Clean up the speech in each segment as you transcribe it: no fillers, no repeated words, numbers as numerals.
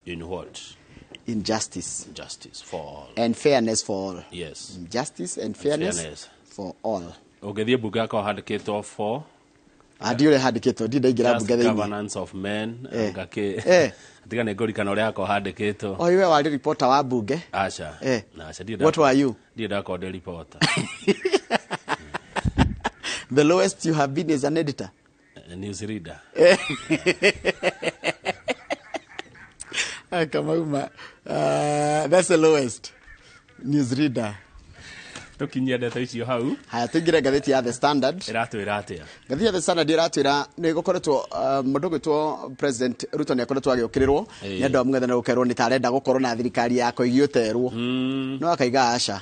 In what? In justice. Justice for all. And fairness for all. Yes. Justice and fairness for all. Ogethie bunge yako handikitwo for Adiole handikitwo ndinde ingira bunge thini. Governance of men. Ngake. Atiga ne ngori kana uri yako handikitwo. Oh, iwe wali reporter wa bunge? Acha. Na acha ndida. What were you? Ndida ko the reporter. The lowest you have been is an editor. A news reader. That's the lowest. News reader. Tukinyia ndeto icio hau. Haya tugire gatheti ya The Standard. Iratwira atia. Gatheti ya The Standard iratwira ni gukoretwo mundu gwitwo President Ruto ni akoretwo agiukirirwo ni andu amwe na gukerwo ni tarenda gukorwo na thirikari yako igioterwo. No akaiga aca.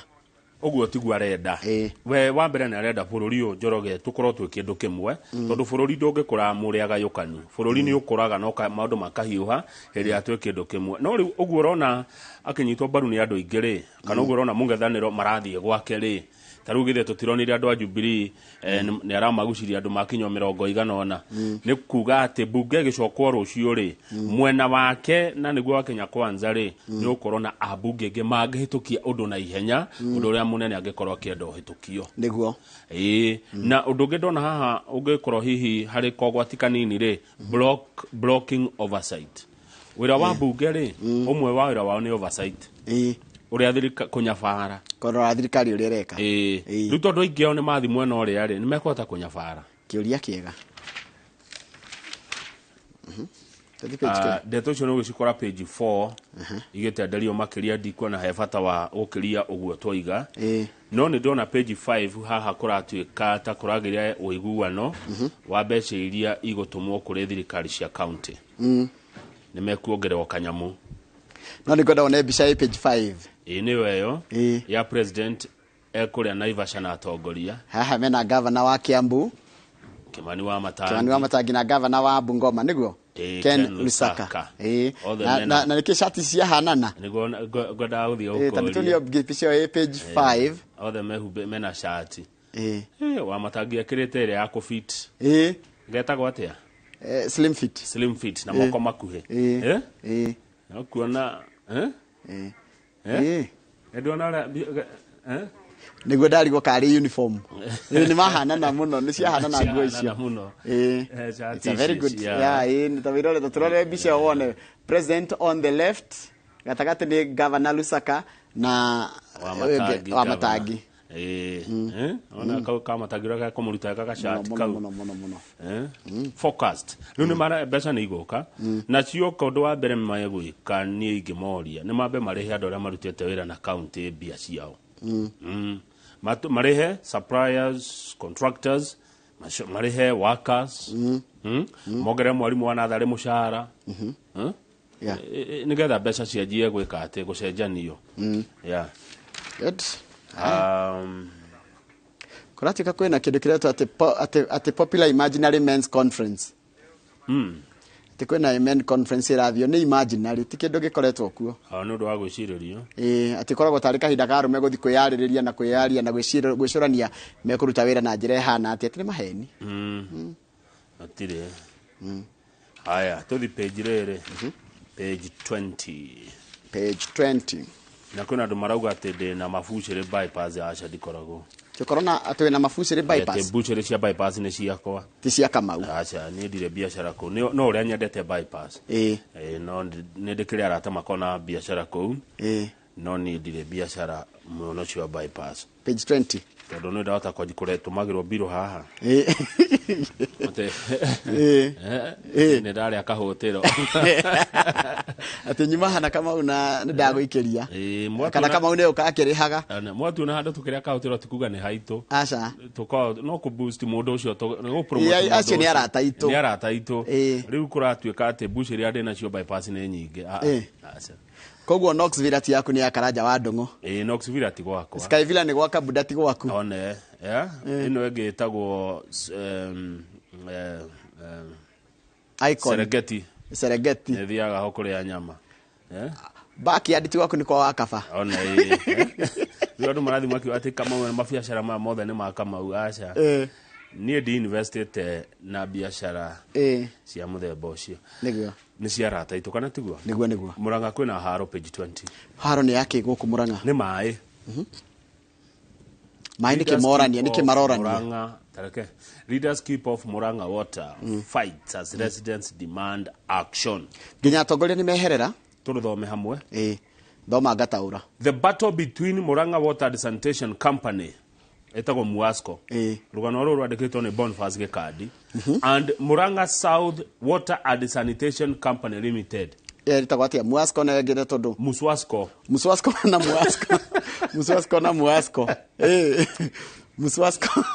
Oguo tigwa renda. We wa mbere na renda bururi u Njoroge tukorwo twi kindu kimwe tondu bururi ndungikura muri agayukanu. Bururi ni ukuraga no maundu makahiuha hiri atwe kindu kimwe. No riu oguo rona akinyitwo baru ni andu ingire kana oguo rona mungethaniro marathie gwake ri taru githe tutironire andu a Jubilee ni aramaguciria andu makinyo 100 ni kuga ati bunge gicokwo rucio ri mwena wake na niguo wa Kenya Kwanza ri ni ukorwo na abunge nge mangihitukia undu na ihenya undu ria munene angikorwo akienda uhitukio niguo na undu nge ndona haha ungikorwo hihi hari kogwati kanini ri blocking oversight wira wa bunge ri umwe wa wira wao ni oversight uria thirika kunyabara korora thirikari uria reka riu tondu ingeo ni mathi mwena uria ri ni mekota kunyabara kiuria kiega ndeto icio no gicikora page 4 igitenderio makiria ndikuona he bata wa gukiria uguo twiga no ni ndona page 5 haha kuratuika ta kuragiria uiguano wa mbeca iria igutumwo kuri thirikari cia county ni mekuongererwo kanyamu no ni ngoda one mbica page 5 niwe yo ya president ekuria Naivasha na atongoria haha mena governor wa Kiambu Kimani wa Matangi na governor wa Bungoma niguo Ken Lusaka na nikishati cia hanana niguo ngoda uthio uko tabitunio mbica page 5 othe mehumbe mena shati wa Matangi akirite ile yako fit getagwo atia slim fit na moko makuhe na kuona ndona niguo ndarigwo kari uniform ni mahanana muno ni cia hanana nguo icio it's a very good ni tawirore tuturore mbica wone president on the left gatagati ni governor Lusaka na wa Matangi ona kama tagira ka muruta ka shati ka focused riu ni mara mbeca ni igoka na cio kondu wa mbere mayegwika ni ingimoria ni mambe marehe andu aria marutete wira na county bia ciao marehe suppliers contractors marehe workers mogere mwarimu wa nathari mushara nigetha mbeca cianjie gwika ati gucenjanio good kuratika kwena kindu kiretwo ati popular imaginary men's conference ati kwena men conference irathio ni imaginary ti kindu gikoretwo kuo no ndo wa gwiciririo ati koragwo tari kahinda ka rume guthi kwiyaririria na kwiyaria na gwicurania mekuruta wira na njira hana ati ni maheni atire haya tuthi page rere page 20 na kuna ndo marauga ati na mafucire bypass acha dikorago corona atwe na mafucire bypass ati buchere cia bypass ni ciakwa ti cia Kamau acha ni ndire biashara ko no uria nyendete bypass no ni ndikire arata makona biashara ko no ni ndire biashara muno cia bypass page 20 tondu no ndata kwa jikuretu magiro biro haha ate ne ndari akahotero ati nyuma hana kama una ndaguikiria kana kama une ukakirihaga mwatu na handu tukiria akahotero tikuga ni haitu acha tuko no ku boost mundu ucio no promote acio ni arata itu riu kuratuika ati bushiri ade na cio bypass ni nyinge acha koguo Knoxville ati yaku ni akaraja wa ndongo Knoxville ati gwako Skyville ni gwaka budati gwaku one ino egitagwo icon Serengeti nethiaga ho kuria nyama baki aditi wako ni kwa wakaba one ndio ndo marathi mwaki ati kama mabiashara mothe ni makama uacha niä ndi investite na biashara cia muthemba ucio nä ciarata itå kana tiguo niguo Murang'a kwina haro page 20 haro nä yake gå Murang'a nä maä maä nä kä morania nä kä marorania Murang'a tareke leaders keep off Murang'a water fights as residents demand action nginya atongoria nä meherera tå rå thome hamwe thoma ngataura the battle between Murang'a Water and Sanitation Company etagwo Muasco rugano ruru rwandikitwo ni Boniface Gikandi and Murang'a South Water and Sanitation Company Limited ritagwo atia Muasco na ngire tondu Muswasco na Muasco Muswasco na Muasco Muswasco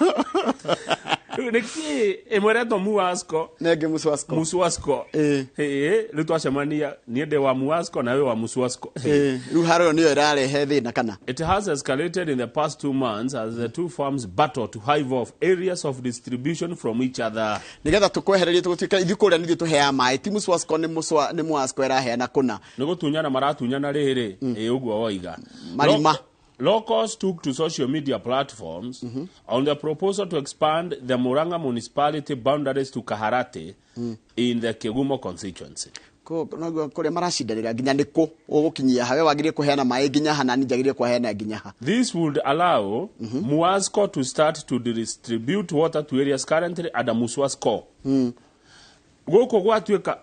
niki emwereto Muasco nenge Muswasco riu twacemania nie ndi wa Muasco na we wa Muswasco riu haro niyo irarehe thina kana it has escalated in the past 2 months as the two firms battle to hive off areas of distribution from each other nigetha tukwehereria tugutuika ithu kuria nithio tuhea mai ti Muswasco ni Muasco irahea na kuna ni gutunyana maratunyana riri uguo woiga marima Locals took to social media platforms on the proposal to expand the Murang'a municipality boundaries to Kaharate in the Kegumo constituency. Kuria maracindanira nginya niku ugukinyia hawe wagirie kuheana mai nginya hana ninjagirie kuheana nginya ha. This would allow Muasco to start to distribute water to areas currently under Muswasco. Goko gwatuika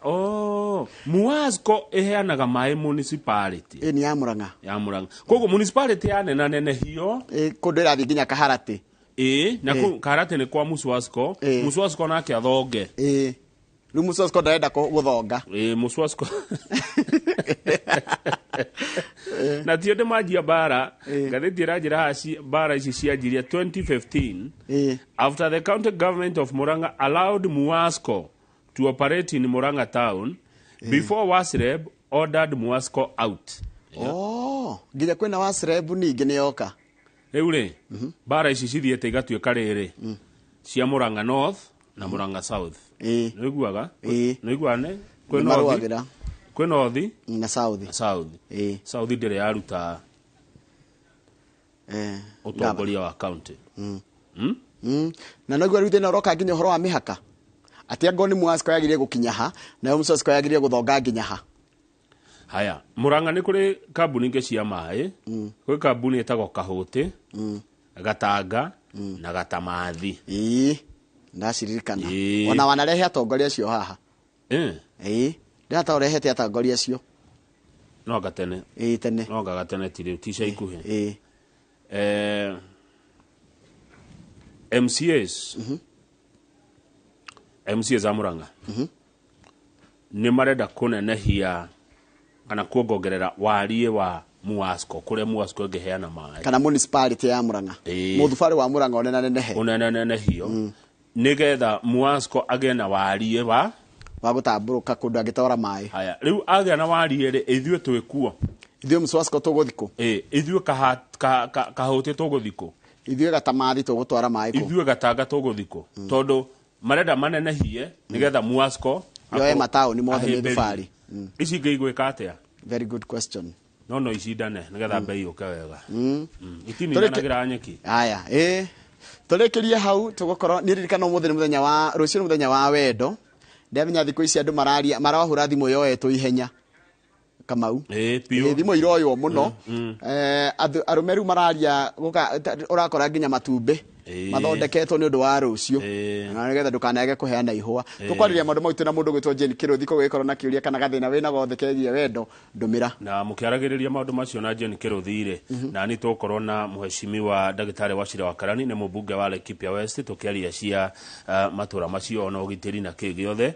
Muasco eheanaga mai municipality ni ya Murang'a kogo municipality ya nene hiyo kundu irathi nginya Kaharate na Kaharate ni kwa Muswasco Muswasco nake athonge riu Muswasco ndarenda guthonga Muswasco na tiende majia bara gatheti irajira haci bara ici cianjiria 2015 after the county government of Murang'a allowed Muasco to operate in Murang'a town before Wasreb ordered Muasco out. Nginya kwina Wasreb ningi ni yoka. Riu ri bara ici cithiete igatuika riri cia Murang'a North na Murang'a South. Niguaga? Niguane? Kwina North na South. South ndire yaruta utongoria wa county. Na niguo rute na roka nginya horo wa mihaka. Atia ngoni Muasco yagirie gukinya ha na yo Muswasco yagirie guthonga nginya ha. Haya Murang'a ni kuri kambuni nge cia mai kuri kambuni etagwo Kahuti Gatanga na Gatamathi ndaciririkana ona wanarehe atongoria cio haha ndata urehete atongoria cio no gatene tene no gatene tiri tisha ikuhe MCAs za Murang'a ni marenda kunenehia kana kuongerera warie wa Muasco kuria Muasco ingeheana mai kana municipality ya Murang'a muthubari wa Murang'a onenehio nigetha Muasco agena warie wa gutamburuka kundu agitora mai. Haya riu agena warie ri ithue twikuo ithue Muswasco tuguthiko ithue Kahuti tuguthiko ithue Gatamathi tugutwara mai ko ithue Gatanga tuguthiko tondu marenda manenehie nigetha Muasco yoe mataoni mothe mithubari ici ngeigwika atia. Very good question. No icindane nigetha bei uke wega itininagira nyeki. Haya turekeria hau tugukorwo niririkana umuthi ni muthenya wa rucio ni muthenya wa wendo ndamenya thiko ici andu mararia marahura thimu yoetwo ihenya Kamau thimu iroywo muno arumeru mararia urakora nginya matumbe mathondeketwo ni undu wa rucio na nigetha ndukanage kuheana ihwa tukwariria maundu mau na mundu gwitwo Jane Kiruthi ko gwikorwo na kiuria kana gathina wina gothe kegie wendo ndumira na mukiaragiriria maundu macio na Jane Kiruthi ri na ni tukorwo na muheshimiwa Dagitari Wachira wa Karani ni mubunge wa Laikipia West tukiaria cia matura macio na ugitiri na kigi othe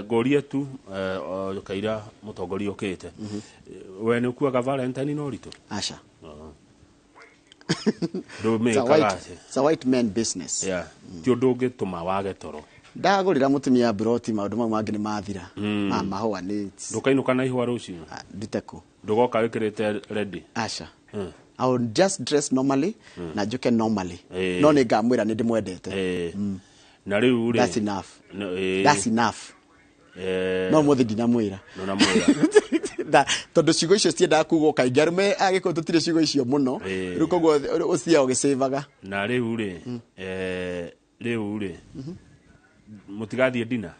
ngorie tu kaira mutongoria ukite we ni kuaga Valentine no rito acha it's a white man business. Ti undu ungituma wage toro. Ndagurira mutumia broti maundu mau mangi ni mathira. Mahua ni. Ndukainuka na ihwa rucio. Nditeko. Ndugoka wikirite ready. Asha. I will just dress normally na juke normally. No ni ngamwira ni ndimwendete. Na riu ri. That's enough. That's enough. No muthi ndinamwira. No namwira. Tondu ciugo icio ciendaga kugwo kaingĩ arume agĩkorwo tutire ciugo icio muno rĩu koguo ũcia ũgĩsavaga na rĩu rĩ Riu ri. Mutigathie dina.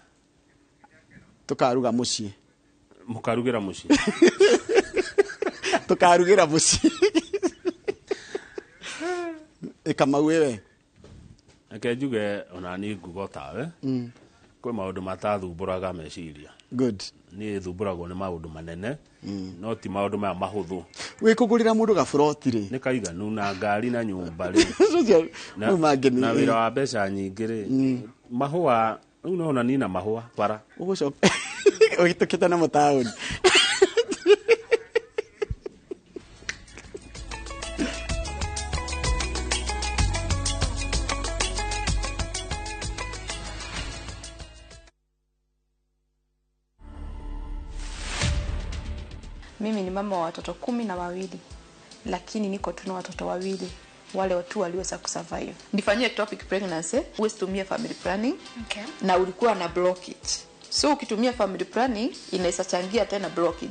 Tukaruga mucii. Mukarugira mucii. Tukarugira mucii. Kamau wewe. Ake njuge ona ni ngugo tawe. Kwi maundu matathumburaga meciria. Good. Ni thumburagwo ni maundu manene. No ti maundu maya mahuthu. Wikugurira mundu gaburoti ri. Ni kaiganu na ngari na nyumba ri. Na wira wa mbeca nyingi ri. Mahua, unaona nina mahua para. Ugucoka. Ugitukita na mutaoni. Mimi ni mama wa watoto 12, lakini niko tu na watoto 2, wale watu waliweza kusurvive. Nifanyie ectopic pregnancy, usitumie family planning. Okay. Na ulikuwa na blockage. So ukitumia family planning inaweza changia tena blockage.